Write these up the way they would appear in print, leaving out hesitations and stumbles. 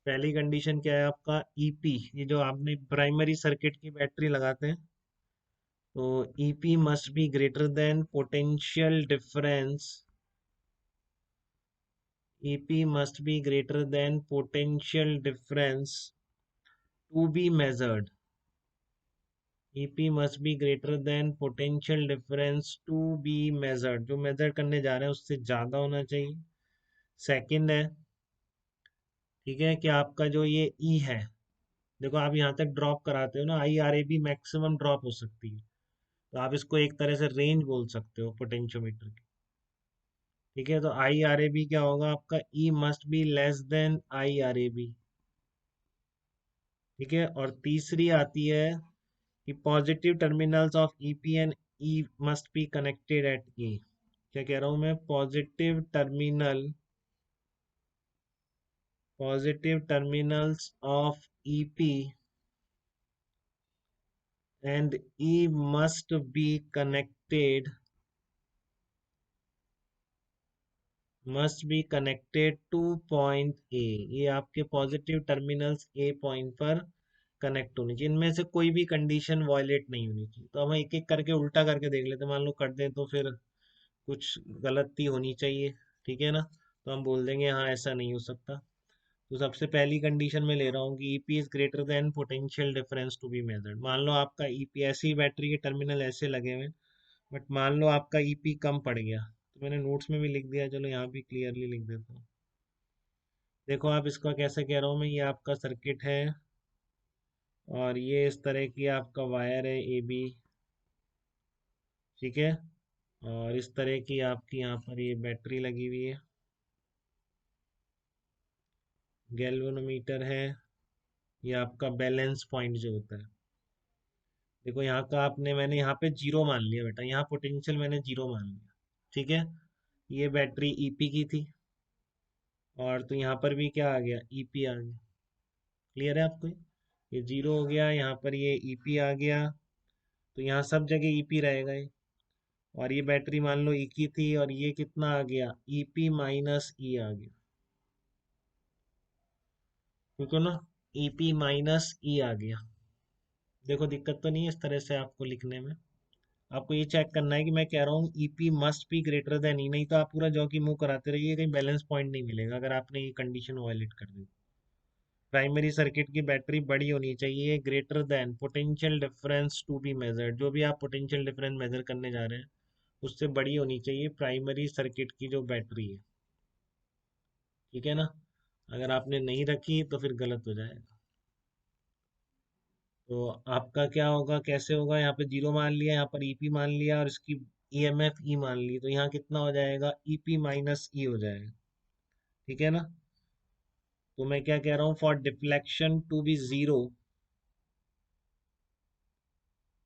पहली कंडीशन क्या है आपका ईपी, ये जो आपने प्राइमरी सर्किट की बैटरी लगाते हैं, तो EP must be greater than potential difference, EP must be greater than potential difference to be measured, EP must be greater than potential difference to be measured, जो measure करने जा रहे हैं उससे ज्यादा होना चाहिए। सेकंड है, ठीक है, कि आपका जो ये ई है, देखो आप यहाँ तक ड्रॉप कराते हो ना, I R A B maximum drop हो सकती है, तो आप इसको एक तरह से रेंज बोल सकते हो पोटेंशियोमीटर की। ठीक है, तो आई आर ए बी क्या होगा आपका, E must be less than I R A B. ठीक है, और तीसरी आती है कि positive terminals of E P and E must be connected at E. क्या कह रहा हूं मैं, positive terminals of EP and E must be connected, to point A. ये आपके पॉजिटिव टर्मिनल्स ए पॉइंट पर कनेक्ट होनी चाहिए, इनमें से कोई भी कंडीशन वायलेट नहीं होनी चाहिए। तो हम एक एक करके उल्टा करके देख लेते हैं, मान लो कर दें तो फिर कुछ गलती होनी चाहिए। ठीक है ना, तो हम बोल देंगे हाँ ऐसा नहीं हो सकता। तो सबसे पहली कंडीशन में ले रहा हूँ कि EP is greater than potential difference to be measured. मान लो आपका ईपी, ऐसी बैटरी के टर्मिनल ऐसे लगे हुए हैं, बट मान लो आपका ईपी कम पड़ गया, तो मैंने नोट्स में भी लिख दिया, चलो यहाँ भी क्लियरली लिख देता हूँ। देखो आप इसका कैसे कह रहा हूँ मैं, ये आपका सर्किट है और ये इस तरह की आपका वायर है ए बी। ठीक है, और इस तरह की आपकी यहाँ पर ये बैटरी लगी हुई है, गैल्वेनोमीटर है, ये आपका बैलेंस पॉइंट जो होता है। देखो यहाँ का मैंने यहाँ पे जीरो मान लिया बेटा, यहाँ पोटेंशियल मैंने जीरो मान लिया। ठीक है, ये बैटरी ईपी की थी, और तो यहाँ पर भी क्या आ गया, ईपी आ गया। क्लियर है आपको, ये जीरो हो गया, यहाँ पर ये ईपी आ गया, तो यहाँ सब जगह ईपी रहेगा ये। और ये बैटरी मान लो ई की थी, और ये कितना आ गया, ईपी माइनस ई आ गया। ठीक है ना, ईपी माइनस ई आ गया। देखो दिक्कत तो नहीं है इस तरह से आपको लिखने में। आपको ये चेक करना है कि मैं कह रहा हूँ EP must be greater than E, नहीं तो आप पूरा जौ की मुंह कराते रहिए, कहीं बैलेंस पॉइंट नहीं मिलेगा अगर आपने ये कंडीशन वायलेट कर दी। प्राइमरी सर्किट की बैटरी बड़ी होनी चाहिए, greater than potential difference to be measured, जो भी आप पोटेंशियल डिफरेंस मेजर करने जा रहे हैं उससे बड़ी होनी चाहिए प्राइमरी सर्किट की जो बैटरी है। ठीक है ना, अगर आपने नहीं रखी तो फिर गलत हो जाएगा। तो आपका क्या होगा, कैसे होगा, यहाँ पे जीरो मान लिया, यहाँ पर ईपी मान लिया, और इसकी ईएमएफ ई मान ली, तो यहाँ कितना हो जाएगा, ईपी माइनस ई हो जाएगा। ठीक है ना, तो मैं क्या कह रहा हूँ, for deflection to be zero,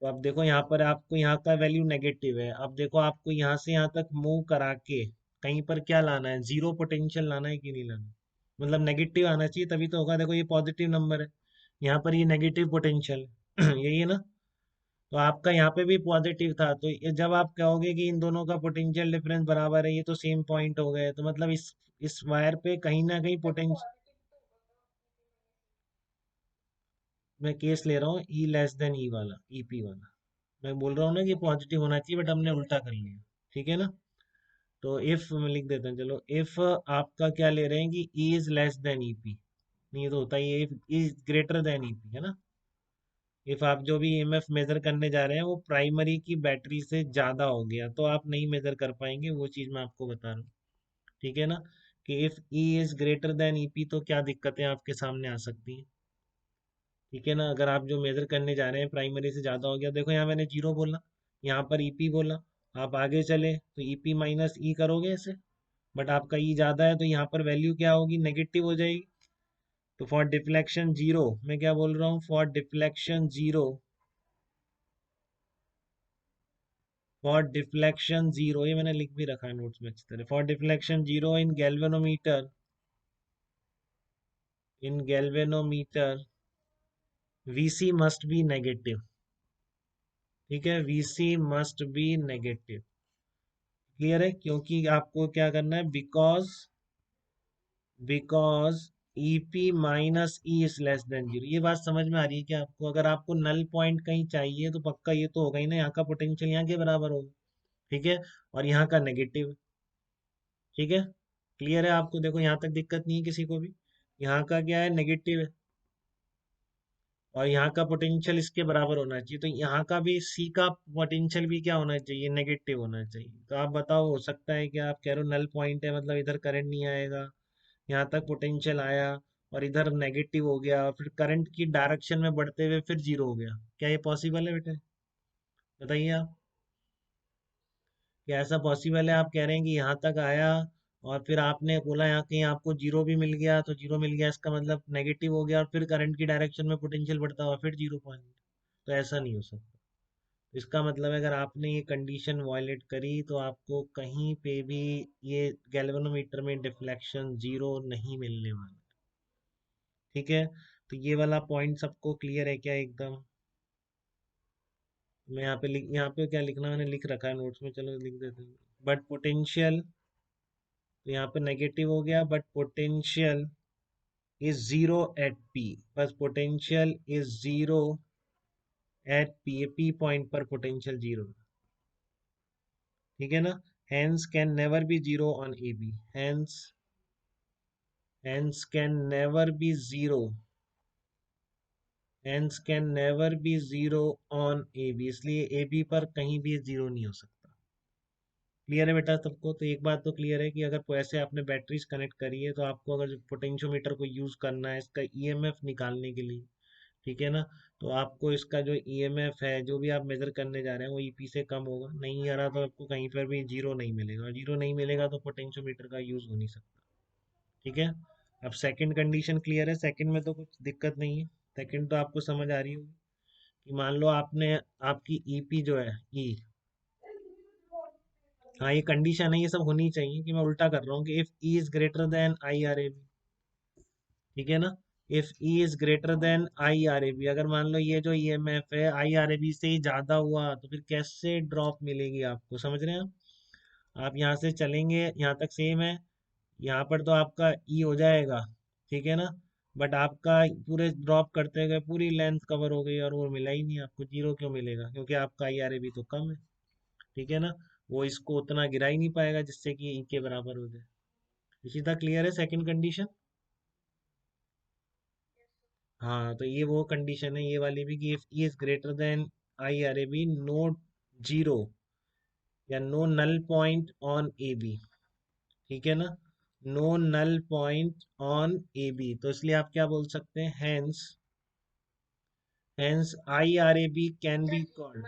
तो अब देखो यहाँ पर आपको यहाँ का वैल्यू नेगेटिव है, अब देखो आपको यहाँ से यहाँ तक मूव करा के कहीं पर क्या लाना है, जीरो पोटेंशियल लाना है कि नहीं लाना, मतलब नेगेटिव आना चाहिए तभी तो होगा। देखो ये पॉजिटिव नंबर है, यहाँ पर ये नेगेटिव पोटेंशियल है यही है ना, तो आपका यहाँ पे भी पॉजिटिव था, तो ये जब आप कहोगे कि इन दोनों का पोटेंशियल डिफरेंस बराबर है, ये तो सेम पॉइंट हो गए, तो मतलब इस वायर पे कहीं ना कहीं पोटेंशियल, मैं केस ले रहा हूँ ई लेस देन ई वाला, ईपी वाला। मैं बोल रहा हूँ ना कि पॉजिटिव होना चाहिए, बट हमने उल्टा कर लिया। ठीक है ना, तो इफ मैं लिख देता हूँ, चलो इफ आपका क्या ले रहे हैं कि E is less then EP, नहीं ये तो होता ही है, if is greater then EP है ना, इफ आप जो भी ईएमएफ मेजर करने जा रहे हैं वो प्राइमरी की बैटरी से ज्यादा हो गया, तो आप नहीं मेजर कर पाएंगे, वो चीज मैं आपको बता रहा हूँ। ठीक है ना, कि if E is greater then EP तो क्या दिक्कतें आपके सामने आ सकती हैं। ठीक है ना, अगर आप जो मेजर करने जा रहे हैं प्राइमरी से ज्यादा हो गया, देखो यहाँ मैंने जीरो बोला, यहाँ पर ईपी बोला, आप आगे चले तो ईपी माइनस ई करोगे ऐसे, बट आपका ई ज्यादा है तो यहाँ पर वैल्यू क्या होगी, नेगेटिव हो जाएगी। तो फॉर डिफ्लेक्शन जीरो, मैं क्या बोल रहा हूँ, for deflection zero, for deflection zero, ये मैंने लिख भी रखा है नोट्स में अच्छी तरह, for deflection zero in galvanometer, VC must be negative. ठीक है, VC must be negative. Clear है, क्योंकि आपको क्या करना है, because EP minus E is less than zero. ये बात समझ में आ रही है क्या आपको? अगर आपको नल पॉइंट कहीं चाहिए तो पक्का ये तो होगा ही ना, यहाँ का पोटेंशियल यहाँ के बराबर होगा। ठीक है, और यहाँ का नेगेटिव। ठीक है, क्लियर है आपको? देखो यहाँ तक दिक्कत नहीं है किसी को भी। यहाँ का क्या है, नेगेटिव है, और यहाँ का पोटेंशियल इसके बराबर होना चाहिए, तो यहाँ का भी सी का पोटेंशियल भी क्या होना चाहिए, नेगेटिव होना चाहिए। तो आप बताओ, हो सकता है कि आप कह रहे हो नल पॉइंट है मतलब इधर करंट नहीं आएगा, यहाँ तक पोटेंशियल आया और इधर नेगेटिव हो गया, और फिर करंट की डायरेक्शन में बढ़ते हुए फिर जीरो हो गया? क्या ये पॉसिबल है बेटे? बताइए आप, क्या ऐसा पॉसिबल है? आप कह रहे हैं कि यहाँ तक आया और फिर आपने बोला यहाँ कहीं आपको जीरो भी मिल गया, तो जीरो मिल गया इसका मतलब नेगेटिव हो गया, और फिर करंट की डायरेक्शन में पोटेंशियल बढ़ता हुआ फिर जीरो पॉइंट। तो ऐसा नहीं हो सकता। इसका मतलब है अगर आपने ये कंडीशन वायलेट करी तो आपको कहीं पे भी ये गैल्वेनोमीटर में डिफ्लेक्शन जीरो नहीं मिलने वाला। ठीक है, तो ये वाला पॉइंट सबको क्लियर है क्या एकदम? मैं यहाँ पे यहाँ पे क्या लिखना मैंने लिख रखा है नोट्स में, चलो लिख देते हैं। बट पोटेंशियल, तो यहाँ पे नेगेटिव हो गया, but potential is zero at P. बस potential is zero at P, P point पर पोटेंशियल जीरो। ठीक है ना? hence can never be zero on AB, hence can never be zero, hence can never be zero on AB, इसलिए AB पर कहीं भी zero नहीं हो सकता। क्लियर है बेटा सबको? तो एक बात तो क्लियर है कि अगर कोई ऐसे आपने बैटरीज कनेक्ट करी है तो आपको अगर पोटेंशियोमीटर को यूज करना है इसका ईएमएफ निकालने के लिए, ठीक है ना, तो आपको इसका जो ईएमएफ है जो भी आप मेजर करने जा रहे हैं वो ईपी से कम होगा। नहीं आ रहा तो आपको कहीं पर भी जीरो नहीं मिलेगा, जीरो नहीं मिलेगा तो पोटेंशियोमीटर का यूज हो नहीं सकता। ठीक है, अब सेकंड कंडीशन क्लियर है? सेकंड में तो कुछ दिक्कत नहीं है, सेकंड तो आपको समझ आ रही होगी कि मान लो आपने, आपकी ईपी जो है ई, हाँ ये कंडीशन है, ये सब होनी चाहिए कि मैं उल्टा कर रहा हूँ कि if E is greater than I R A B. ठीक है ना? If E is greater than I R A B, अगर मान लो ये जो ईएमएफ है आई आर ए बी से ही ज्यादा हुआ तो फिर कैसे ड्रॉप मिलेगी आपको? समझ रहे हैं आप यहाँ से चलेंगे यहाँ तक सेम है, यहाँ पर तो आपका ई हो जाएगा, ठीक है ना, बट आपका पूरे ड्रॉप करते गए पूरी लेंथ कवर हो गई और वो मिला ही नहीं आपको, जीरो क्यों मिलेगा? क्योंकि आपका आई आर ए बी तो कम है। ठीक है ना, वो इसको उतना गिरा ही नहीं पाएगा जिससे कि ई के बराबर हो जाए। इसी तरह क्लियर है सेकंड कंडीशन? हाँ, तो ये वो कंडीशन है ये वाली भी कि if E is greater than I R A B, no zero या no null point on A B. ठीक है ना, no null point on A B, तो इसलिए आप क्या बोल सकते हैं, hence I R A B can be called.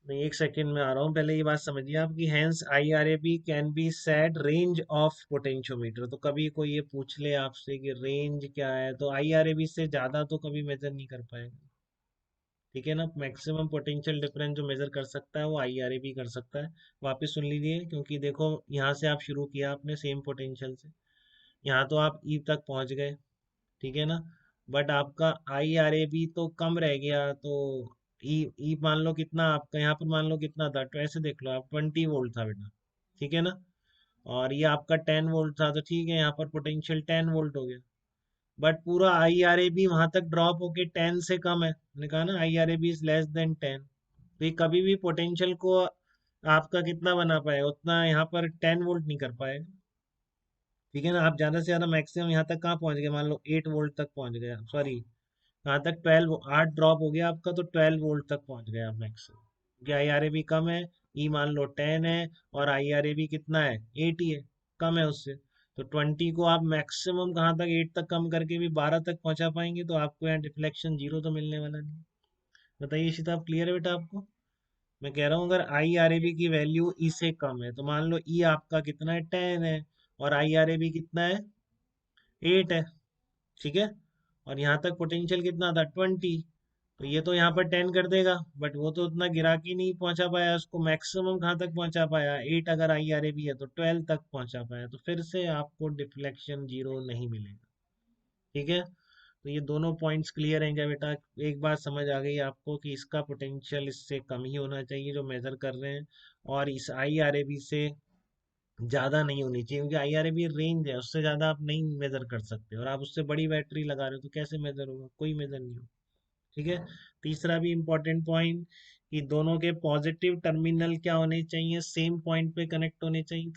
नहीं, एक सेकंड में आ रहा हूँ, पहले ये बात समझिए आपकी। Hence I R A B can be said range of potentiometer. तो कभी कोई ये पूछ ले आपसे कि रेंज क्या है, तो आई आर ए बी से ज्यादा तो कभी मेजर नहीं कर पाएगा। ठीक है ना, मैक्सिमम पोटेंशियल डिफरेंस जो मेजर कर सकता है वो आई आर ए बी कर सकता है। वापस सुन लीजिए, क्योंकि देखो यहाँ से आप शुरू किया आपने सेम पोटेंशियल से, यहाँ तो आप ई तक पहुंच गए, ठीक है ना, बट आपका आई आर ए बी तो कम रह गया, तो ई ई मान लो कितना आपका यहाँ पर, मान लो कितना था, तो ऐसे देख लो आप 20 वोल्ट था बेटा, ठीक है ना, और ये आपका 10 वोल्ट था, तो ठीक है यहाँ पर पोटेंशियल 10 वोल्ट हो गया, बट पूरा आई आर ए बी वहां तक ड्रॉप होके 10 से कम है। मैंने कहा ना I R A B is less than 10, तो ये कभी भी पोटेंशियल को आपका कितना बना पाएगा, उतना यहाँ पर 10 वोल्ट नहीं कर पाएगा। ठीक है ना, आप ज्यादा से ज्यादा मैक्सिमम यहाँ तक कहाँ पहुंच गए, मान लो 8 वोल्ट तक पहुंच गए, सॉरी यहाँ तक 12, 8 ड्रॉप हो गया आपका, तो 12 वोल्ट तक पहुंच गए आप मैक्सिमम, क्योंकि आई आर ए बी कम है, ई मान लो 10 है, और आई आर ए बी कितना है, 8 ही है, कम है उससे। तो 20 को आप मैक्सिमम कहाँ तक, 8 तक कम करके भी 12 तक पहुंचा पाएंगे, तो आपको यहाँ डिफ्लेक्शन जीरो तो मिलने वाला नहीं। बताइए इशिता, आप क्लियर है बेटा आपको? मैं कह रहा हूँ अगर आई आर ए बी की वैल्यू ई से कम है, तो मान लो ई आपका कितना है, 10 है, और आई आर ए बी कितना है, 8 है, ठीक है, और यहाँ तक पोटेंशियल कितना था, 20, तो ये तो यहाँ पर 10 कर देगा, बट वो तो उतना गिरा के नहीं पहुंचा पाया, उसको मैक्सिमम कहाँ तक पहुंचा पाया, 8 अगर आई आर ए बी है तो 12 तक पहुंचा पाया, तो फिर से आपको डिफ्लेक्शन जीरो नहीं मिलेगा। ठीक है, तो ये दोनों पॉइंट्स क्लियर हैं क्या बेटा? एक बात समझ आ गई आपको कि इसका पोटेंशियल इससे कम ही होना चाहिए जो मेजर कर रहे हैं, और इस IRAB से ज़्यादा नहीं होनी चाहिए, क्योंकि IRAB रेंज है, उससे ज़्यादा आप नहीं मेजर कर सकते, और आप उससे बड़ी बैटरी लगा रहे हो तो कैसे मेजर होगा? कोई मेजर नहीं होगा। ठीक है। तीसरा भी इम्पोर्टेंट पॉइंट कि दोनों के पॉजिटिव टर्मिनल क्या होने चाहिए? सेम पॉइंट पे कनेक्ट होने चाहिए।